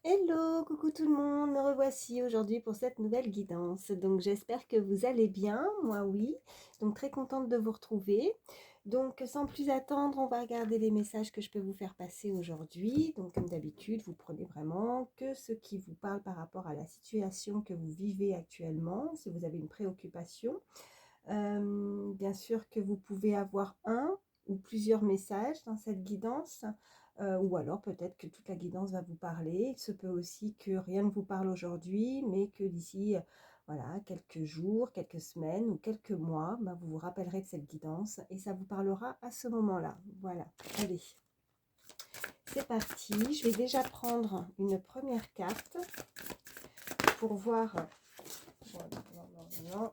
Hello, coucou tout le monde, me revoici aujourd'hui pour cette nouvelle guidance. Donc j'espère que vous allez bien, moi oui, donc très contente de vous retrouver. Donc sans plus attendre, on va regarder les messages que je peux vous faire passer aujourd'hui. Donc comme d'habitude, vous prenez vraiment que ce qui vous parle par rapport à la situation que vous vivez actuellement, si vous avez une préoccupation. Bien sûr que vous pouvez avoir un ou plusieurs messages dans cette guidance, ou alors peut-être que toute la guidance va vous parler. Il se peut aussi que rien ne vous parle aujourd'hui, mais que d'ici voilà, quelques jours, quelques semaines ou quelques mois, ben, vous vous rappellerez de cette guidance et ça vous parlera à ce moment-là. Voilà, allez, c'est parti. Je vais déjà prendre une première carte pour voir. Voilà,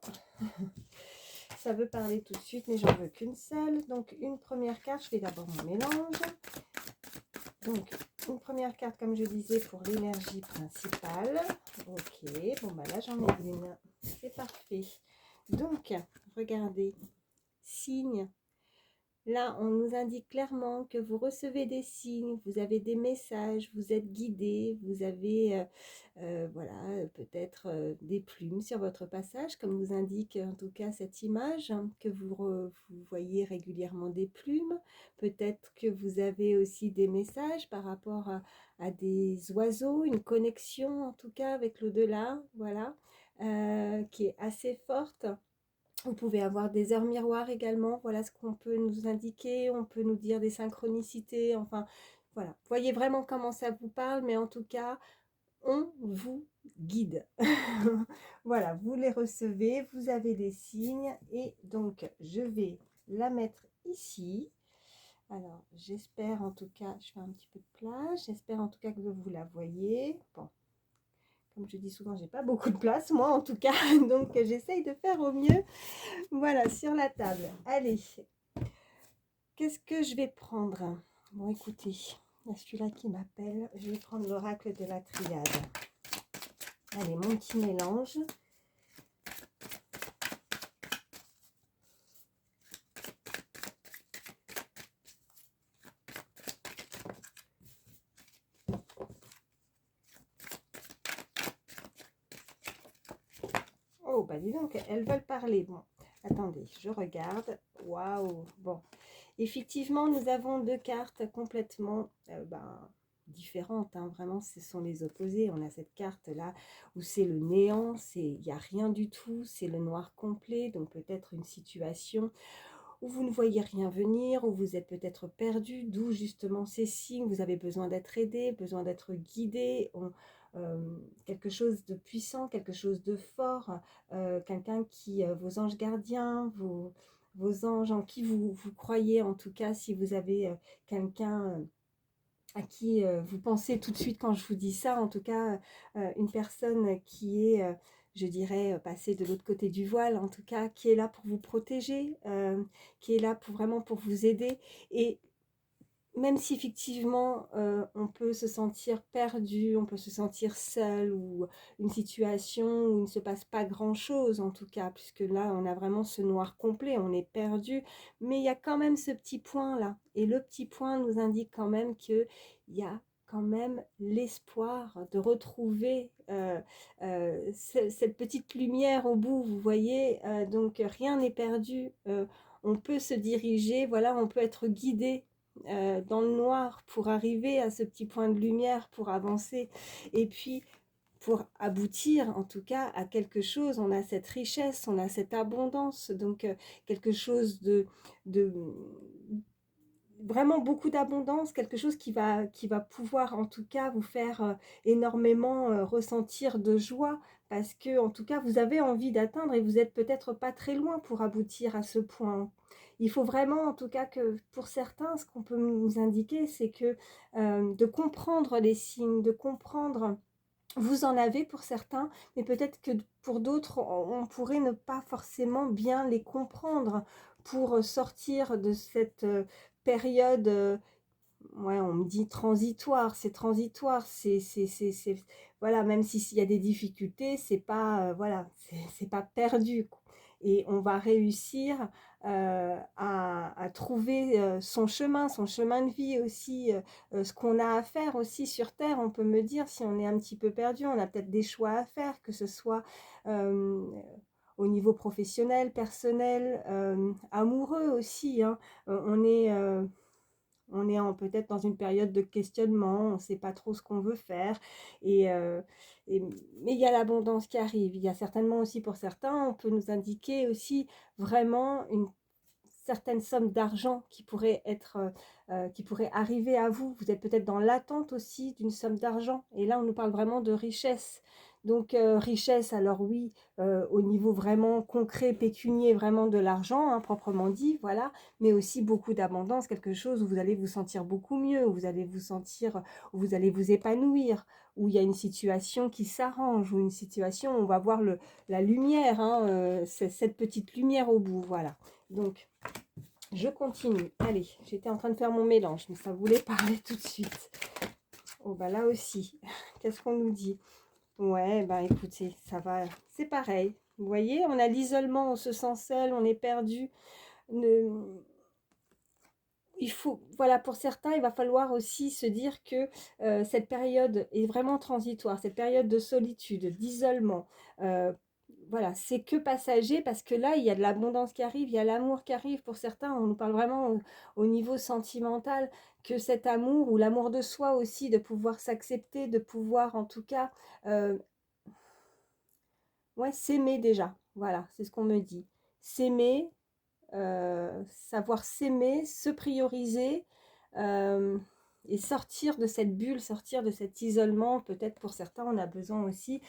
ça veut parler tout de suite, mais j'en veux qu'une seule. Donc, une première carte, je fais d'abord mon mélange. Donc, une première carte, comme je disais, pour l'énergie principale. Ok, bon, bah là, j'en ai une. C'est parfait. Donc, regardez, signe. Là, on nous indique clairement que vous recevez des signes, vous avez des messages, vous êtes guidé, vous avez voilà, peut-être des plumes sur votre passage, comme nous indique en tout cas cette image, hein, que vous voyez régulièrement des plumes. Peut-être que vous avez aussi des messages par rapport à des oiseaux, une connexion en tout cas avec l'au-delà, voilà, qui est assez forte. Vous pouvez avoir des heures miroirs également, voilà ce qu'on peut nous indiquer, on peut nous dire des synchronicités, enfin voilà. Voyez vraiment comment ça vous parle, mais en tout cas, on vous guide. Voilà, vous les recevez, vous avez des signes et donc je vais la mettre ici. Alors, j'espère en tout cas, je fais un petit peu de place, j'espère en tout cas que vous la voyez. Bon, comme je dis souvent, j'ai pas beaucoup de place, moi en tout cas, donc j'essaye de faire au mieux. Voilà, sur la table. Allez, qu'est-ce que je vais prendre? Bon, écoutez, il y a celui-là qui m'appelle. Je vais prendre l'oracle de la triade. Allez, mon petit mélange. Oh, bah dis donc, elles veulent parler. Bon, attendez, je regarde. Waouh, bon. Effectivement, nous avons deux cartes complètement différentes, hein. Vraiment, ce sont les opposés. On a cette carte-là où c'est le néant, il n'y a rien du tout, c'est le noir complet. Donc peut-être une situation où vous ne voyez rien venir, où vous êtes peut-être perdu, d'où justement ces signes, vous avez besoin d'être aidé, besoin d'être guidé, quelque chose de puissant, quelque chose de fort, quelqu'un qui, vos anges gardiens, vos anges en qui vous croyez, en tout cas, si vous avez quelqu'un à qui vous pensez tout de suite quand je vous dis ça, en tout cas, une personne qui est, je dirais, passée de l'autre côté du voile, en tout cas, qui est là pour vous protéger, qui est là pour vraiment pour vous aider. Et même si effectivement on peut se sentir perdu, on peut se sentir seul ou une situation où il ne se passe pas grand-chose en tout cas, puisque là on a vraiment ce noir complet, on est perdu, mais il y a quand même ce petit point là. Et le petit point nous indique quand même qu'il y a quand même l'espoir de retrouver cette petite lumière au bout, vous voyez, donc rien n'est perdu, on peut se diriger, voilà, on peut être guidé dans le noir pour arriver à ce petit point de lumière, pour avancer et puis pour aboutir en tout cas à quelque chose. On a cette richesse, on a cette abondance, donc quelque chose de vraiment beaucoup d'abondance, quelque chose qui va pouvoir en tout cas vous faire énormément ressentir de joie parce que en tout cas vous avez envie d'atteindre et vous êtes peut-être pas très loin pour aboutir à ce point. Il faut vraiment en tout cas que pour certains ce qu'on peut nous indiquer c'est que de comprendre les signes, de comprendre, vous en avez pour certains, mais peut-être que pour d'autres, on pourrait ne pas forcément bien les comprendre pour sortir de cette période, ouais, on me dit transitoire, voilà, même s'il y a des difficultés, c'est pas, voilà, c'est pas perdu, quoi. Et on va réussir à trouver son chemin de vie aussi, ce qu'on a à faire aussi sur Terre. On peut me dire, si on est un petit peu perdu, on a peut-être des choix à faire, que ce soit au niveau professionnel, personnel, amoureux aussi, hein. On est peut-être dans une période de questionnement, on ne sait pas trop ce qu'on veut faire. Et, euh, mais il y a l'abondance qui arrive. Il y a certainement aussi pour certains, on peut nous indiquer aussi vraiment une certaine somme d'argent qui pourrait arriver à vous. Vous êtes peut-être dans l'attente aussi d'une somme d'argent. Et là, on nous parle vraiment de richesse. Donc, richesse, alors oui, au niveau vraiment concret, pécunier, vraiment de l'argent, hein, proprement dit, voilà, mais aussi beaucoup d'abondance, quelque chose où vous allez vous sentir beaucoup mieux, où vous allez vous sentir, où vous allez vous épanouir, où il y a une situation qui s'arrange, ou une situation où on va voir la lumière, hein, cette petite lumière au bout, voilà. Donc, je continue. Allez, j'étais en train de faire mon mélange, mais ça voulait parler tout de suite. Oh, bah là aussi, qu'est-ce qu'on nous dit? Ouais, bah écoutez, ça va, c'est pareil. Vous voyez, on a l'isolement, on se sent seul, on est perdu. Il faut, voilà, pour certains, il va falloir aussi se dire que cette période est vraiment transitoire, cette période de solitude, d'isolement, voilà, c'est que passager parce que là, il y a de l'abondance qui arrive, il y a l'amour qui arrive. Pour certains, on nous parle vraiment au niveau sentimental, que cet amour ou l'amour de soi aussi, de pouvoir s'accepter, de pouvoir en tout cas, ouais, s'aimer déjà. Voilà, c'est ce qu'on me dit. S'aimer, savoir s'aimer, se prioriser euh, et sortir de cette bulle, sortir de cet isolement. Peut-être pour certains, on a besoin aussi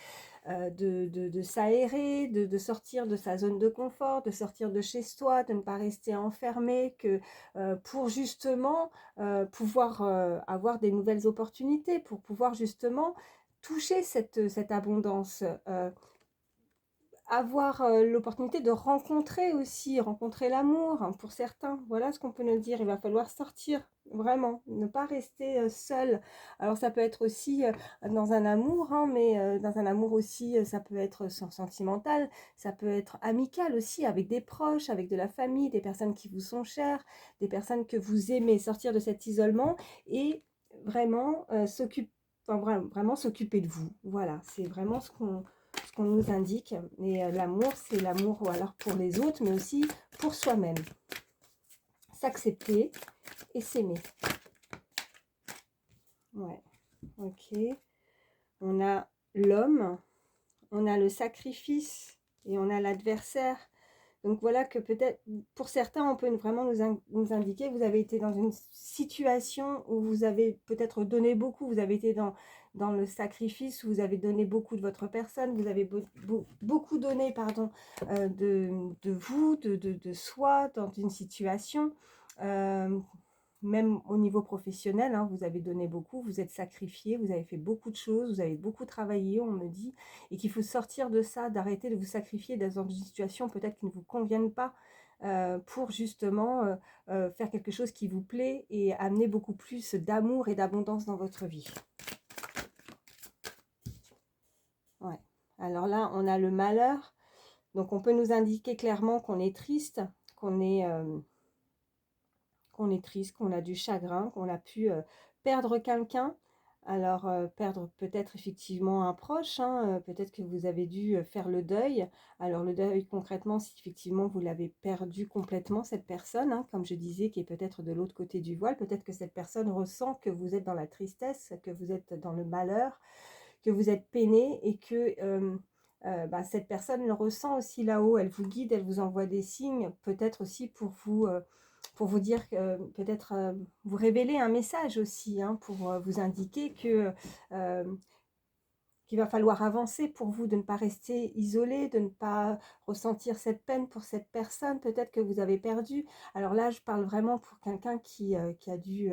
de s'aérer, de sortir de sa zone de confort, de sortir de chez soi, de ne pas rester enfermé, pour justement pouvoir avoir des nouvelles opportunités, pour pouvoir justement toucher cette abondance. Avoir l'opportunité de rencontrer aussi, rencontrer l'amour, hein, pour certains. Voilà ce qu'on peut nous dire. Il va falloir sortir, vraiment, ne pas rester seul. Alors ça peut être aussi dans un amour, hein, mais dans un amour aussi, ça peut être sentimental, ça peut être amical aussi, avec des proches, avec de la famille, des personnes qui vous sont chères, des personnes que vous aimez, sortir de cet isolement et vraiment enfin, vraiment s'occuper de vous. Voilà, c'est vraiment ce qu'on nous indique. Et l'amour, c'est l'amour alors pour les autres, mais aussi pour soi-même. S'accepter et s'aimer. Ouais, ok. On a l'homme, on a le sacrifice et on a l'adversaire. Donc voilà que peut-être, pour certains, on peut vraiment nous indiquer que vous avez été dans une situation où vous avez peut-être donné beaucoup, vous avez été dans le sacrifice, où vous avez donné beaucoup de votre personne, vous avez beaucoup donné, pardon, de vous, de soi, dans une situation. Euh, Même au niveau professionnel, hein, vous avez donné beaucoup, vous êtes sacrifié, vous avez fait beaucoup de choses, vous avez beaucoup travaillé, on me dit, et qu'il faut sortir de ça, d'arrêter de vous sacrifier dans une situation peut-être qui ne vous convienne pas, pour justement faire quelque chose qui vous plaît et amener beaucoup plus d'amour et d'abondance dans votre vie. Ouais. Alors là, on a le malheur, donc on peut nous indiquer clairement qu'on est triste, qu'on est... qu'on est triste, qu'on a du chagrin, qu'on a pu perdre quelqu'un. Alors, perdre peut-être effectivement un proche, hein, peut-être que vous avez dû faire le deuil. Alors, le deuil, concrètement, si effectivement vous l'avez perdu complètement, cette personne, hein, comme je disais, qui est peut-être de l'autre côté du voile, peut-être que cette personne ressent que vous êtes dans la tristesse, que vous êtes dans le malheur, que vous êtes peiné et que bah, cette personne le ressent aussi là-haut. Elle vous guide, elle vous envoie des signes, peut-être aussi pour vous dire que peut-être vous révéler un message aussi, hein, pour vous indiquer que qu'il va falloir avancer pour vous, de ne pas rester isolé, de ne pas ressentir cette peine pour cette personne peut-être que vous avez perdue. Alors là, je parle vraiment pour quelqu'un qui a dû,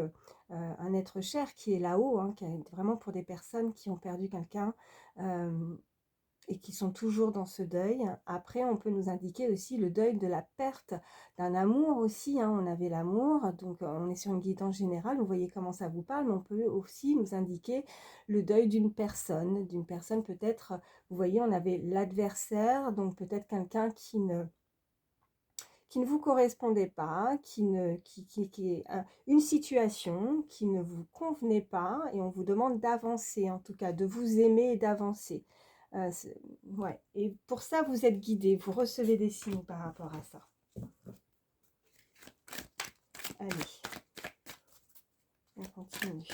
un être cher qui est là-haut, hein, vraiment pour des personnes qui ont perdu quelqu'un. Et qui sont toujours dans ce deuil. Après, on peut nous indiquer aussi le deuil de la perte d'un amour aussi, hein. On avait l'amour, donc on est sur une guidance générale, vous voyez comment ça vous parle, mais on peut aussi nous indiquer le deuil d'une personne peut-être, vous voyez, on avait l'adversaire, donc peut-être quelqu'un qui ne vous correspondait pas, qui est une situation qui ne vous convenait pas, et on vous demande d'avancer, en tout cas, de vous aimer et d'avancer. Ouais. Et pour ça, vous êtes guidé, vous recevez des signes par rapport à ça. Allez, on continue.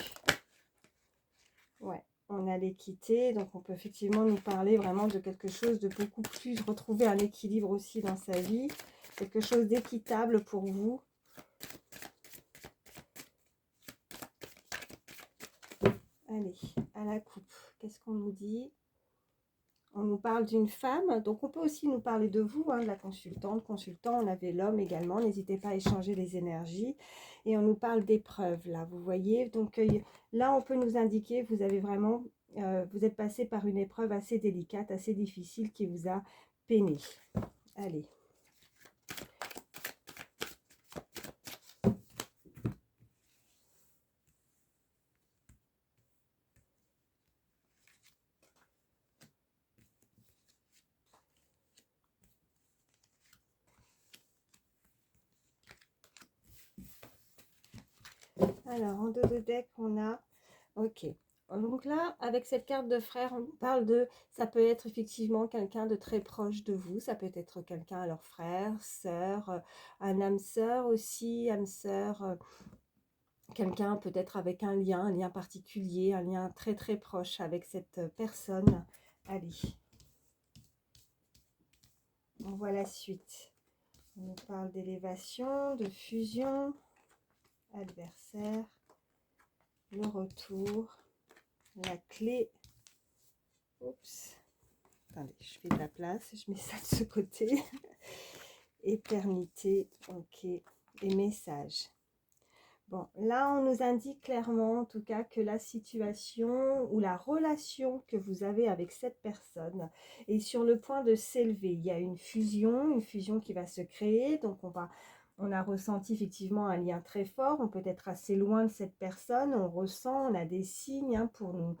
Ouais, on a l'équité, donc on peut effectivement nous parler vraiment de quelque chose de beaucoup plus, retrouver un équilibre aussi dans sa vie, quelque chose d'équitable pour vous. Allez, à la coupe, qu'est-ce qu'on nous dit? On nous parle d'une femme, donc on peut aussi nous parler de vous, hein, de la consultante, consultant, on avait l'homme également, n'hésitez pas à échanger les énergies. Et on nous parle d'épreuves, là, vous voyez. Donc là, on peut nous indiquer, vous avez vraiment, vous êtes passé par une épreuve assez délicate, assez difficile, qui vous a peiné. Allez. Alors, en dos de deck, on a... Ok. Donc là, avec cette carte de frère, on parle de... Ça peut être effectivement quelqu'un de très proche de vous. Ça peut être quelqu'un, alors frère, sœur, un âme sœur aussi, âme sœur... quelqu'un peut-être avec un lien particulier, un lien très très proche avec cette personne. Allez. On voit la suite. On nous parle d'élévation, de fusion, adversaire, le retour, la clé. Oups. Attendez, je fais de la place, je mets ça de ce côté. Éternité, ok. Et message. Bon, là, on nous indique clairement, en tout cas, que la situation ou la relation que vous avez avec cette personne est sur le point de s'élever. Il y a une fusion qui va se créer. Donc, on a ressenti effectivement un lien très fort. On peut être assez loin de cette personne. On ressent, on a des signes, hein, pour nous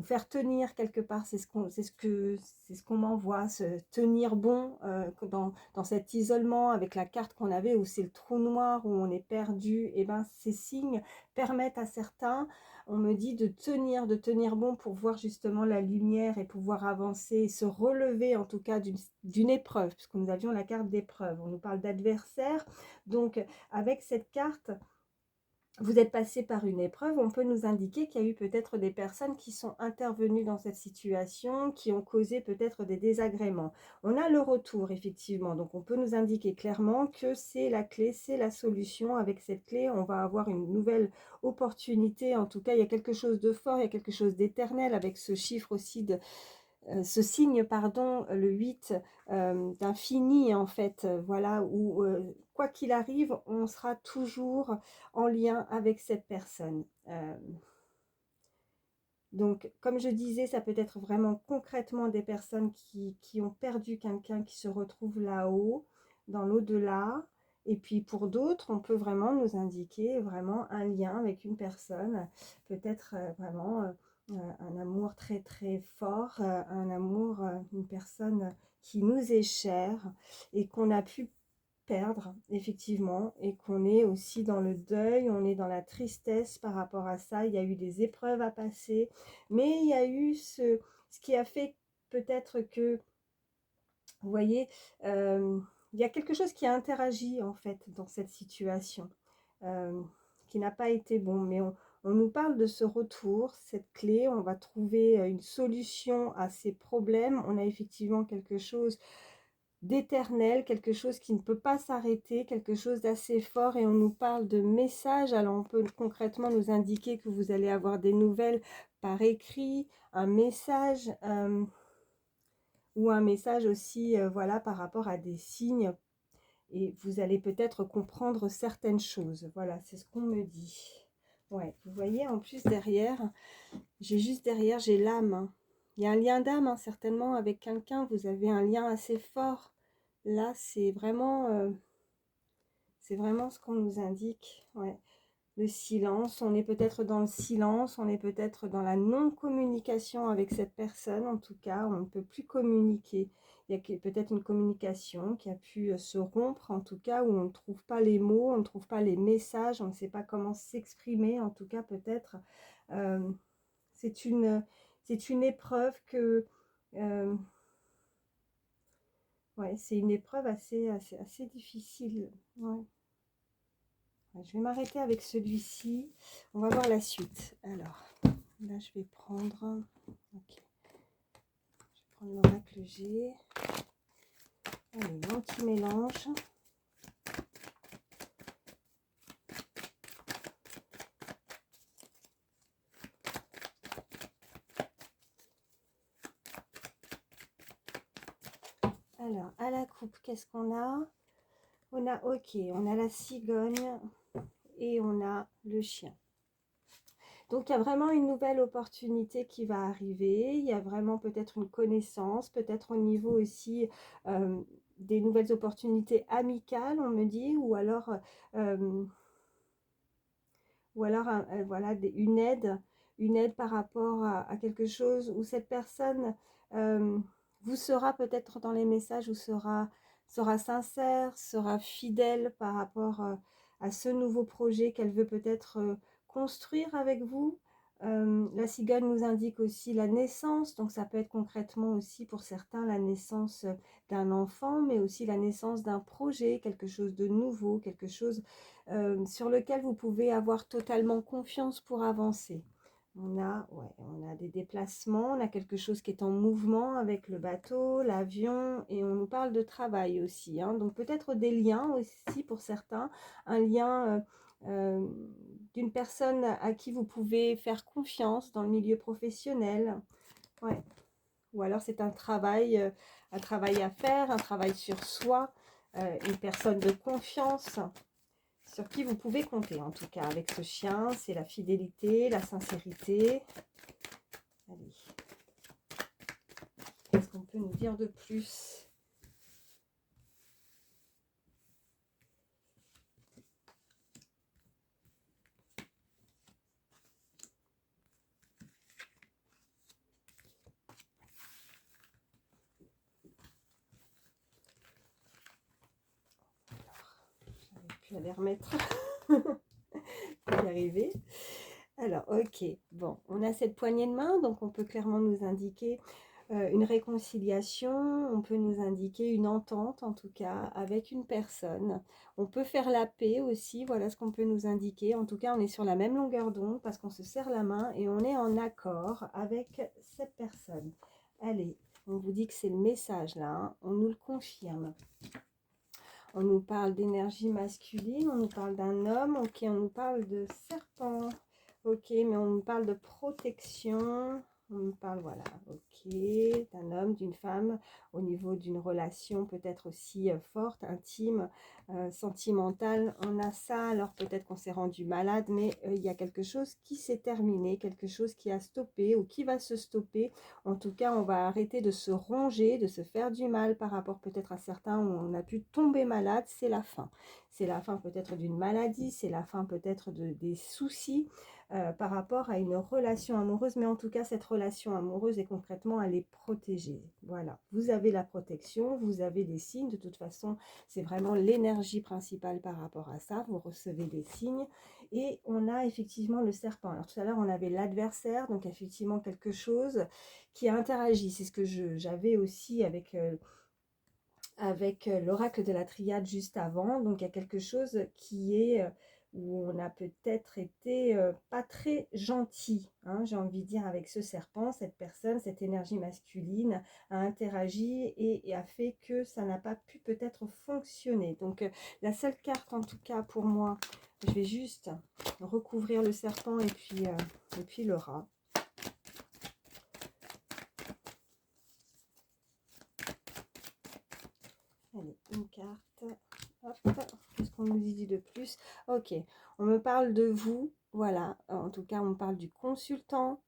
faire tenir quelque part. C'est ce qu'on m'envoie, se tenir bon dans cet isolement avec la carte qu'on avait où c'est le trou noir, où on est perdu. Et ben ces signes permettent à certains, on me dit, de tenir bon pour voir justement la lumière et pouvoir avancer, se relever en tout cas d'une épreuve, puisque nous avions la carte d'épreuve. On nous parle d'adversaire. Donc avec cette carte, vous êtes passé par une épreuve, on peut nous indiquer qu'il y a eu peut-être des personnes qui sont intervenues dans cette situation, qui ont causé peut-être des désagréments. On a le retour, effectivement, donc on peut nous indiquer clairement que c'est la clé, c'est la solution. Avec cette clé, on va avoir une nouvelle opportunité. En tout cas, il y a quelque chose de fort, il y a quelque chose d'éternel avec ce chiffre aussi de... ce signe, pardon, le 8 d'infini, en fait, voilà, où quoi qu'il arrive, on sera toujours en lien avec cette personne. Donc, comme je disais, ça peut être vraiment concrètement des personnes qui ont perdu quelqu'un, qui se retrouvent là-haut, dans l'au-delà. Et puis pour d'autres, on peut vraiment nous indiquer vraiment un lien avec une personne, peut-être vraiment un amour très très fort, un amour, une personne qui nous est chère et qu'on a pu perdre, effectivement, et qu'on est aussi dans le deuil, on est dans la tristesse par rapport à ça. Il y a eu des épreuves à passer, mais il y a eu ce qui a fait peut-être que, vous voyez, il y a quelque chose qui a interagi en fait dans cette situation, qui n'a pas été bon, mais on nous parle de ce retour, cette clé, on va trouver une solution à ces problèmes. On a effectivement quelque chose d'éternel, quelque chose qui ne peut pas s'arrêter, quelque chose d'assez fort, et on nous parle de messages. Alors on peut concrètement nous indiquer que vous allez avoir des nouvelles par écrit, un message, ou un message aussi, voilà, par rapport à des signes, et vous allez peut-être comprendre certaines choses. Voilà, c'est ce qu'on me dit. Ouais, vous voyez, en plus derrière, j'ai l'âme, hein. Il y a un lien d'âme, hein, certainement, avec quelqu'un. Vous avez un lien assez fort. Là, c'est vraiment ce qu'on nous indique. Ouais. le silence. On est peut-être dans le silence, on est peut-être dans la non-communication avec cette personne. En tout cas, on ne peut plus communiquer. Il y a peut-être une communication qui a pu se rompre, en tout cas, où on ne trouve pas les mots, on ne trouve pas les messages, on ne sait pas comment s'exprimer. En tout cas, peut-être, euh, c'est une épreuve que... ouais, c'est une épreuve assez difficile. Ouais. Je vais m'arrêter avec celui-ci. On va voir la suite. Alors, là, je vais prendre... Ok. Je vais prendre l'oracle G. Allez, l'anti-mélange. Alors, à la coupe, qu'est-ce qu'on a? On a, ok, on a la cigogne et on a le chien. Donc, il y a vraiment une nouvelle opportunité qui va arriver. Il y a vraiment peut-être une connaissance, peut-être au niveau aussi des nouvelles opportunités amicales, on me dit, ou alors voilà, une aide par rapport à quelque chose où cette personne vous sera peut-être dans les messages, ou sera sincère, sera fidèle par rapport à ce nouveau projet qu'elle veut peut-être construire avec vous. La cigogne nous indique aussi la naissance, donc ça peut être concrètement aussi pour certains la naissance d'un enfant, mais aussi la naissance d'un projet, quelque chose de nouveau, quelque chose sur lequel vous pouvez avoir totalement confiance pour avancer. On a des déplacements, on a quelque chose qui est en mouvement avec le bateau, l'avion, et on nous parle de travail aussi, hein. Donc peut-être des liens aussi pour certains, un lien d'une personne à qui vous pouvez faire confiance dans le milieu professionnel. Ouais. Ou alors c'est un travail à faire, un travail sur soi, une personne de confiance sur qui vous pouvez compter. En tout cas, avec ce chien, c'est la fidélité, la sincérité. Allez. Qu'est-ce qu'on peut nous dire de plus? J'avais pu aller remettre. Y arriver. Alors, ok. Bon, on a cette poignée de main, donc on peut clairement nous indiquer une réconciliation, on peut nous indiquer une entente, en tout cas, avec une personne. On peut faire la paix aussi, voilà ce qu'on peut nous indiquer. En tout cas, on est sur la même longueur d'onde parce qu'on se serre la main et on est en accord avec cette personne. Allez, on vous dit que c'est le message là, hein. On nous le confirme. On nous parle d'énergie masculine, on nous parle d'un homme, ok, on nous parle de serpent, ok, mais on nous parle de protection, on nous parle, voilà, ok, d'un homme, d'une femme, au niveau d'une relation peut-être aussi forte, intime, sentimentale. On a ça, alors peut-être qu'on s'est rendu malade, mais il y a quelque chose qui s'est terminé, quelque chose qui a stoppé ou qui va se stopper. En tout cas, on va arrêter de se ronger, de se faire du mal par rapport peut-être à certains où on a pu tomber malade. C'est la fin. C'est la fin peut-être d'une maladie, c'est la fin peut-être des soucis par rapport à une relation amoureuse. Mais en tout cas, cette relation amoureuse est concrètement, elle est protégée. Voilà, vous avez la protection, vous avez des signes. De toute façon, c'est vraiment l'énergie principale par rapport à ça. Vous recevez des signes. Et on a effectivement le serpent. Alors tout à l'heure, on avait l'adversaire, donc effectivement quelque chose qui interagit. C'est ce que j'avais aussi avec l'oracle de la triade juste avant. Donc il y a quelque chose qui est où on a peut-être été pas très gentil, hein, j'ai envie de dire, avec ce serpent. Cette personne, cette énergie masculine a interagi et a fait que ça n'a pas pu peut-être fonctionner. Donc la seule carte en tout cas pour moi, je vais juste recouvrir le serpent et puis le rat. Allez, une carte. Hop, qu'est-ce qu'on nous dit de plus? Ok, on me parle de vous, voilà. En tout cas, on me parle du consultant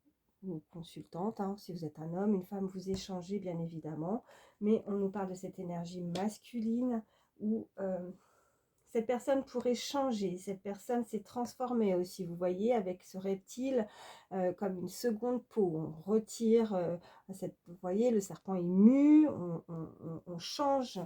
ou consultante, hein. Si vous êtes un homme, une femme, vous échangez bien évidemment. Mais on nous parle de cette énergie masculine où Cette personne pourrait changer, cette personne s'est transformée aussi, vous voyez, avec ce reptile comme une seconde peau. On retire, vous voyez, le serpent est mu, on change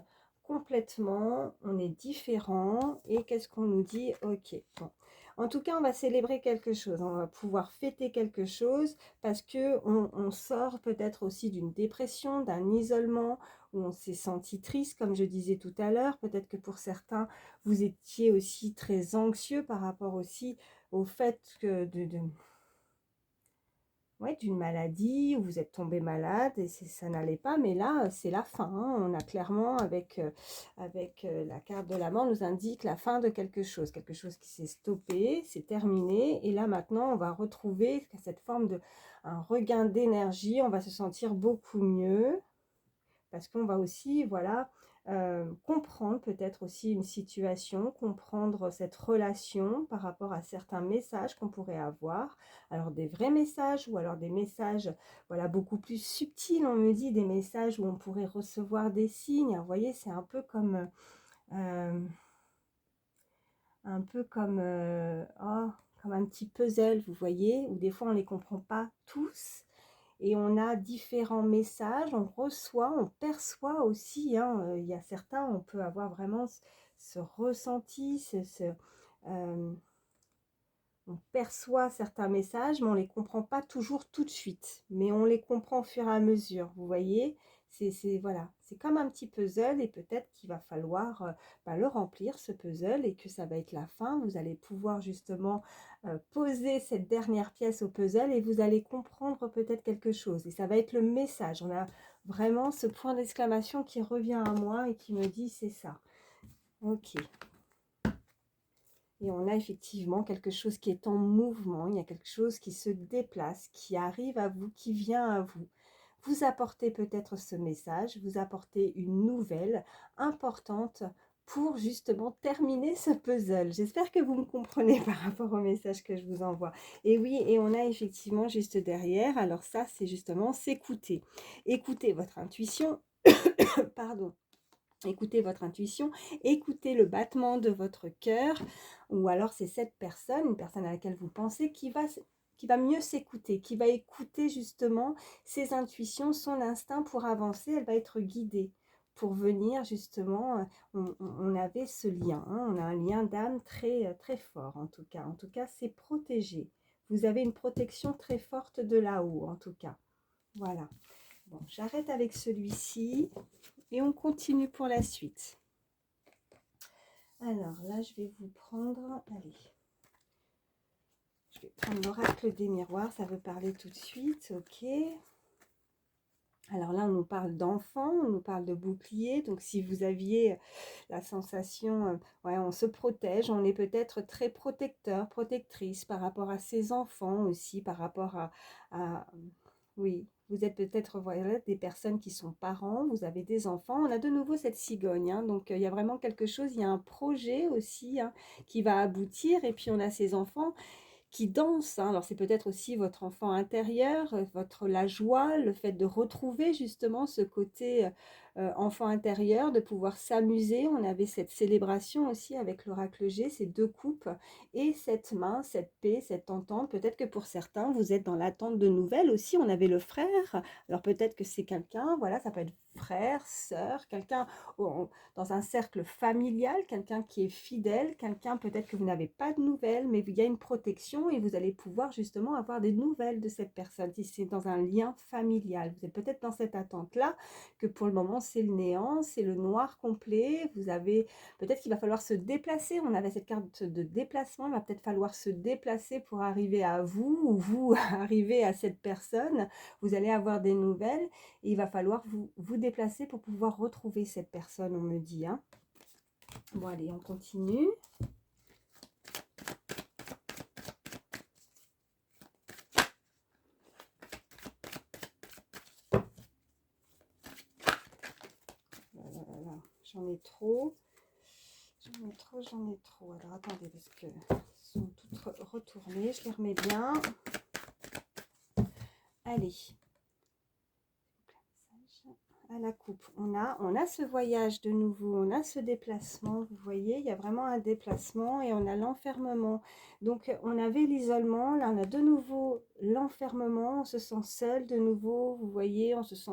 complètement, on est différent. Et qu'est-ce qu'on nous dit? Ok, bon. En tout cas, on va célébrer quelque chose, on va pouvoir fêter quelque chose parce que on sort peut-être aussi d'une dépression, d'un isolement, où on s'est senti triste, comme je disais tout à l'heure. Peut-être que pour certains, vous étiez aussi très anxieux par rapport aussi au fait que ouais, d'une maladie, où vous êtes tombé malade et ça n'allait pas, mais là, c'est la fin. Hein. On a clairement, avec la carte de la mort, nous indique la fin de quelque chose qui s'est stoppé, c'est terminé, et là maintenant, on va retrouver cette forme de un regain d'énergie, on va se sentir beaucoup mieux, parce qu'on va aussi, voilà, comprendre peut-être aussi une situation, comprendre cette relation par rapport à certains messages qu'on pourrait avoir. Alors des vrais messages ou alors des messages, voilà, beaucoup plus subtils, on me dit, des messages où on pourrait recevoir des signes. Vous voyez, c'est euh, un peu comme, oh, comme un petit puzzle, vous voyez, où des fois on ne les comprend pas tous. Et on a différents messages, on reçoit, on perçoit aussi, hein, il y a certains, on peut avoir vraiment ce ressenti, on perçoit certains messages, mais on ne les comprend pas toujours tout de suite. Mais on les comprend au fur et à mesure, vous voyez. Voilà, c'est comme un petit puzzle et peut-être qu'il va falloir le remplir, ce puzzle, et que ça va être la fin. Vous allez pouvoir justement poser cette dernière pièce au puzzle et vous allez comprendre peut-être quelque chose. Et ça va être le message. On a vraiment ce point d'exclamation qui revient à moi et qui me dit c'est ça. Ok. Et on a effectivement quelque chose qui est en mouvement, il y a quelque chose qui se déplace, qui arrive à vous, qui vient à vous. Vous apportez peut-être ce message, vous apportez une nouvelle importante pour justement terminer ce puzzle. J'espère que vous me comprenez par rapport au message que je vous envoie. Et oui, et on a effectivement juste derrière, alors ça c'est justement s'écouter. Écoutez votre intuition, pardon. Écoutez votre intuition, écoutez le battement de votre cœur, ou alors c'est cette personne, une personne à laquelle vous pensez, qui va mieux s'écouter, qui va écouter justement ses intuitions, son instinct pour avancer. Elle va être guidée pour venir justement, on avait ce lien, hein, on a un lien d'âme très, très fort en tout cas. En tout cas, c'est protégé. Vous avez une protection très forte de là-haut en tout cas. Voilà. Bon, j'arrête avec celui-ci. Et on continue pour la suite. Alors là, je vais vous prendre... Allez. Je vais prendre l'oracle des miroirs. Ça veut parler tout de suite. Ok. Alors là, on nous parle d'enfants. On nous parle de bouclier. Donc si vous aviez la sensation... ouais, on se protège. On est peut-être très protecteur, protectrice par rapport à ses enfants aussi. Par rapport à oui. Vous êtes peut-être, voilà, des personnes qui sont parents, vous avez des enfants. On a de nouveau cette cigogne, hein, donc il y a vraiment quelque chose, il y a un projet aussi, hein, qui va aboutir. Et puis on a ces enfants qui danse, hein. Alors c'est peut-être aussi votre enfant intérieur, la joie, le fait de retrouver justement ce côté enfant intérieur, de pouvoir s'amuser. On avait cette célébration aussi avec l'oracle G, ces deux coupes, et cette main, cette paix, cette entente. Peut-être que pour certains, vous êtes dans l'attente de nouvelles aussi. On avait le frère, alors peut-être que c'est quelqu'un, voilà, ça peut être frère, sœur, quelqu'un dans un cercle familial, quelqu'un qui est fidèle, quelqu'un peut-être que vous n'avez pas de nouvelles, mais il y a une protection et vous allez pouvoir justement avoir des nouvelles de cette personne. Si c'est dans un lien familial, vous êtes peut-être dans cette attente-là, que pour le moment c'est le néant, c'est le noir complet. Vous avez peut-être qu'il va falloir se déplacer. On avait cette carte de déplacement, il va peut-être falloir se déplacer pour arriver à vous, ou vous arriver à cette personne. Vous allez avoir des nouvelles et il va falloir vous déplacer pour pouvoir retrouver cette personne, on me dit. Hein. Bon, allez, on continue. Voilà, j'en ai trop. J'en ai trop. Alors, attendez, parce que sont toutes retournées. Je les remets bien. Allez. à la coupe. On a ce voyage de nouveau, on a ce déplacement, vous voyez, il y a vraiment un déplacement et on a l'enfermement. Donc on avait l'isolement, là on a de nouveau l'enfermement, on se sent seul de nouveau, vous voyez, on se sent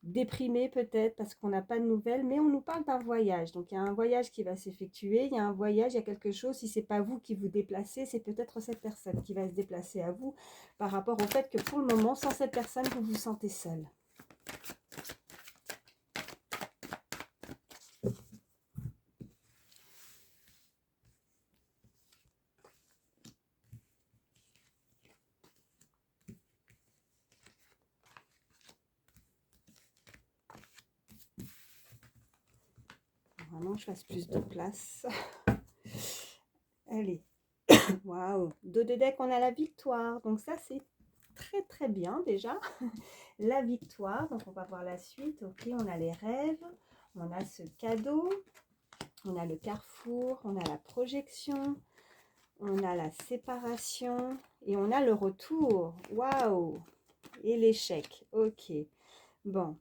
déprimé peut-être parce qu'on n'a pas de nouvelles, mais on nous parle d'un voyage. Donc il y a un voyage qui va s'effectuer, il y a un voyage, il y a quelque chose, si c'est pas vous qui vous déplacez, c'est peut-être cette personne qui va se déplacer à vous par rapport au fait que pour le moment, sans cette personne, vous vous sentez seul. Vraiment, je fasse plus de place. Allez, waouh, dos de deck, on a la victoire. Donc ça, c'est très très bien déjà. La victoire, donc on va voir la suite. Ok, on a les rêves, on a ce cadeau, on a le carrefour, on a la projection, on a la séparation et on a le retour. Waouh, et l'échec. Ok, bon.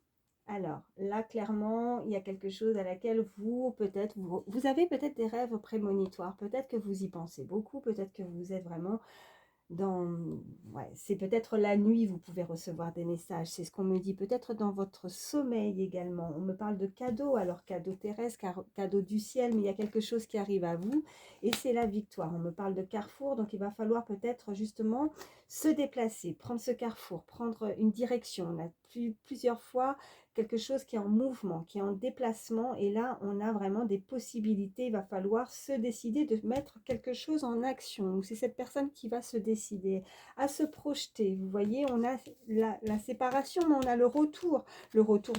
Alors, là, clairement, il y a quelque chose à laquelle peut-être, vous avez peut-être des rêves prémonitoires, peut-être que vous y pensez beaucoup, peut-être que vous êtes vraiment dans, ouais, c'est peut-être la nuit, vous pouvez recevoir des messages, c'est ce qu'on me dit, peut-être dans votre sommeil également. On me parle de cadeaux, alors cadeau terrestre, cadeau du ciel, mais il y a quelque chose qui arrive à vous et c'est la victoire. On me parle de carrefour, donc il va falloir peut-être justement se déplacer, prendre ce carrefour, prendre une direction. On a plusieurs fois quelque chose qui est en mouvement, qui est en déplacement et là on a vraiment des possibilités. Il va falloir se décider de mettre quelque chose en action. C'est cette personne qui va se décider à se projeter. Vous voyez, on a la séparation, mais on a le retour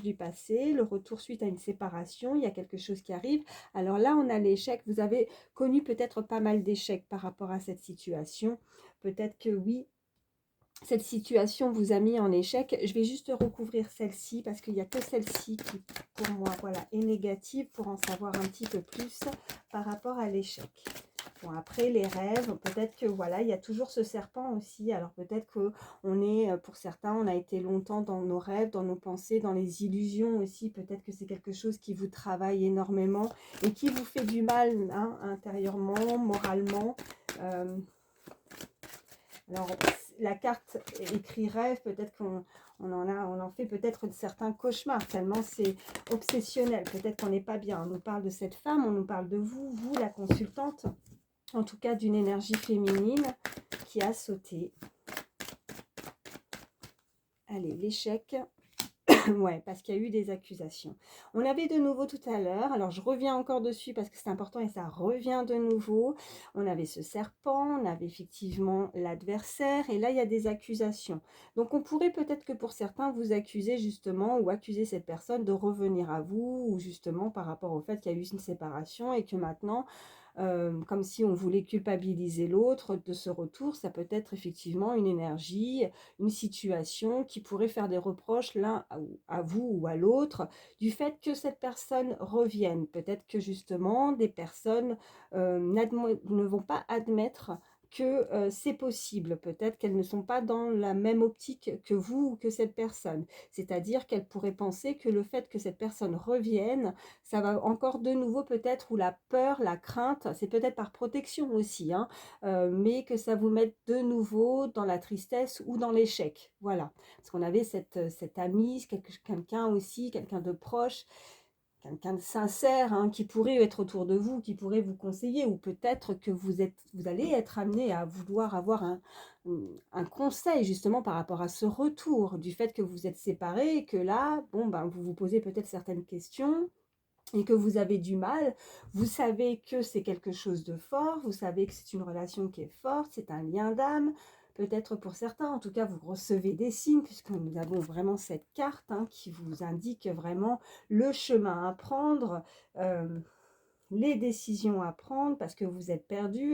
du passé, le retour suite à une séparation. Il y a quelque chose qui arrive. Alors là, on a l'échec. Vous avez connu peut-être pas mal d'échecs par rapport à cette situation. Peut-être que oui, cette situation vous a mis en échec. Je vais juste recouvrir celle-ci parce qu'il n'y a que celle-ci qui, pour moi, voilà, est négative pour en savoir un petit peu plus par rapport à l'échec. Bon, après, les rêves, peut-être que, voilà, il y a toujours ce serpent aussi. Alors, peut-être que on est, pour certains, on a été longtemps dans nos rêves, dans nos pensées, dans les illusions aussi. Peut-être que c'est quelque chose qui vous travaille énormément et qui vous fait du mal, hein, intérieurement, moralement. Alors, la carte écrit rêve, peut-être qu'on en fait peut-être certains cauchemars, tellement c'est obsessionnel. Peut-être qu'on n'est pas bien. On nous parle de cette femme, on nous parle de vous, la consultante, en tout cas d'une énergie féminine qui a sauté. Allez, l'échec. Ouais, parce qu'il y a eu des accusations. On avait de nouveau tout à l'heure, alors je reviens encore dessus parce que c'est important et ça revient de nouveau. On avait ce serpent, on avait effectivement l'adversaire et là il y a des accusations. Donc on pourrait peut-être que pour certains vous accuser justement ou accuser cette personne de revenir à vous ou justement par rapport au fait qu'il y a eu une séparation et que maintenant comme si on voulait culpabiliser l'autre de ce retour. Ça peut être effectivement une énergie, une situation qui pourrait faire des reproches l'un à vous ou à l'autre du fait que cette personne revienne. Peut-être que justement des personnes ne vont pas admettre que c'est possible. Peut-être qu'elles ne sont pas dans la même optique que vous ou que cette personne. C'est-à-dire qu'elles pourraient penser que le fait que cette personne revienne, ça va encore de nouveau peut-être, ou la peur, la crainte, c'est peut-être par protection aussi, hein, mais que ça vous mette de nouveau dans la tristesse ou dans l'échec. Voilà, parce qu'on avait cette amie, quelqu'un aussi, quelqu'un de proche, quelqu'un de sincère, hein, qui pourrait être autour de vous, qui pourrait vous conseiller, ou peut-être que vous allez être amené à vouloir avoir un conseil justement par rapport à ce retour, du fait que vous êtes séparés, et que là, bon, ben, vous vous posez peut-être certaines questions, et que vous avez du mal, vous savez que c'est quelque chose de fort, vous savez que c'est une relation qui est forte, c'est un lien d'âme, peut-être pour certains, en tout cas vous recevez des signes, puisque nous avons vraiment cette carte, hein, qui vous indique vraiment le chemin à prendre, les décisions à prendre, parce que vous êtes perdu,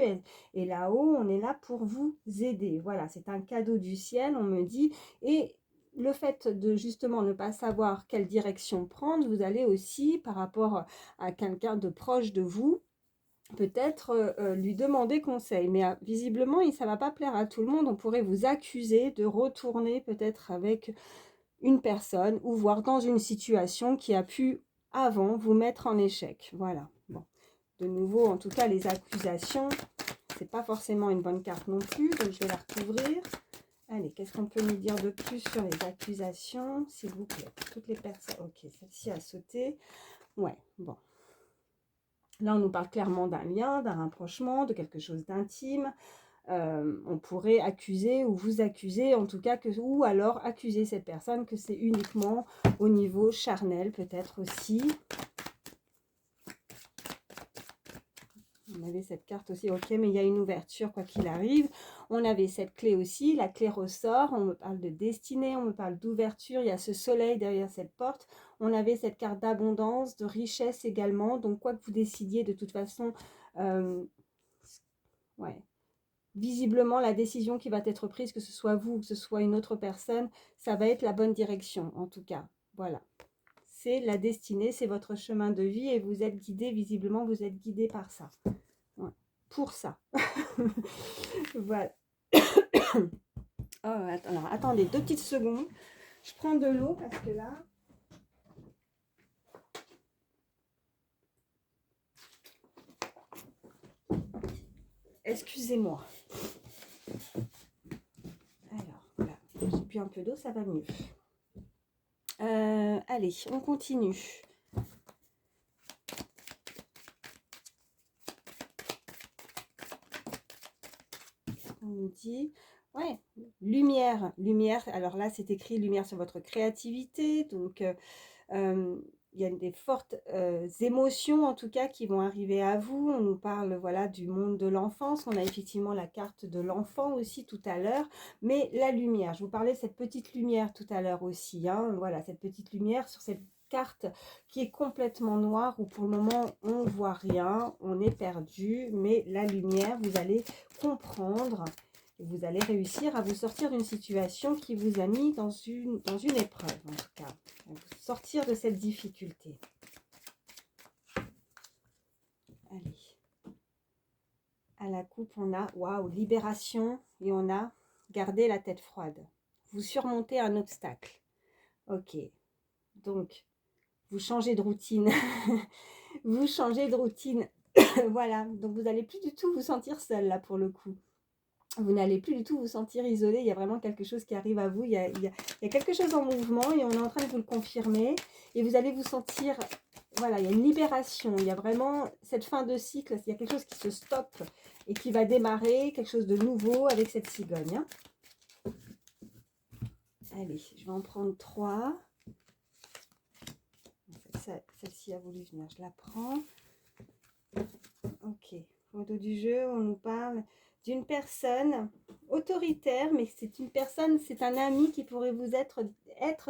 et là-haut, on est là pour vous aider. Voilà, c'est un cadeau du ciel, on me dit, et le fait de justement ne pas savoir quelle direction prendre, vous allez aussi, par rapport à quelqu'un de proche de vous, peut-être lui demander conseil. Mais visiblement, ça ne va pas plaire à tout le monde. On pourrait vous accuser de retourner peut-être avec une personne ou voire dans une situation qui a pu avant vous mettre en échec. Voilà. Bon, de nouveau, en tout cas, les accusations, c'est pas forcément une bonne carte non plus, donc je vais la recouvrir. Allez, qu'est-ce qu'on peut nous dire de plus sur les accusations, s'il vous plaît? Toutes les personnes. Ok, celle-ci a sauté. Ouais, bon. Là, on nous parle clairement d'un lien, d'un rapprochement, de quelque chose d'intime. On pourrait accuser ou vous accuser, en tout cas, ou alors accuser cette personne que c'est uniquement au niveau charnel, peut-être aussi. On avait cette carte aussi, ok, mais il y a une ouverture quoi qu'il arrive. On avait cette clé aussi, la clé ressort, on me parle de destinée, on me parle d'ouverture, il y a ce soleil derrière cette porte. On avait cette carte d'abondance, de richesse également, donc quoi que vous décidiez de toute façon, ouais, visiblement la décision qui va être prise, que ce soit vous ou que ce soit une autre personne, ça va être la bonne direction en tout cas, voilà. C'est la destinée, c'est votre chemin de vie et vous êtes guidé, visiblement vous êtes guidé par ça. Ouais. Pour ça. Voilà. Oh, alors, attendez 2 petites secondes. Je prends de l'eau parce que là... Excusez-moi. Alors, voilà. J'ai bu un peu d'eau, ça va mieux. Allez, on continue. On nous dit... Ouais, lumière. Lumière, alors là, c'est écrit lumière sur votre créativité. Donc... il y a des fortes émotions en tout cas qui vont arriver à vous. On nous parle voilà du monde de l'enfance. On a effectivement la carte de l'enfant aussi tout à l'heure. Mais la lumière, je vous parlais de cette petite lumière tout à l'heure aussi. Hein, voilà, cette petite lumière sur cette carte qui est complètement noire où pour le moment on ne voit rien, on est perdu. Mais la lumière, vous allez comprendre. Vous allez réussir à vous sortir d'une situation qui vous a mis dans une épreuve, en tout cas. À vous sortir de cette difficulté. Allez. À la coupe, on a, waouh, libération. Et on a gardé la tête froide. Vous surmontez un obstacle. Ok. Donc, vous changez de routine. Vous changez de routine. Voilà. Donc, vous n'allez plus du tout vous sentir seul, là, pour le coup. Vous n'allez plus du tout vous sentir isolé, il y a vraiment quelque chose qui arrive à vous, il y a quelque chose en mouvement et on est en train de vous le confirmer. Et vous allez vous sentir, voilà, il y a une libération, il y a vraiment cette fin de cycle, il y a quelque chose qui se stoppe et qui va démarrer, quelque chose de nouveau avec cette cigogne. Hein. Allez, je vais en prendre 3. Celle-ci a voulu venir, je la prends. Ok, au dos du jeu, on nous parle d'une personne autoritaire, mais c'est une personne, c'est un ami qui pourrait vous être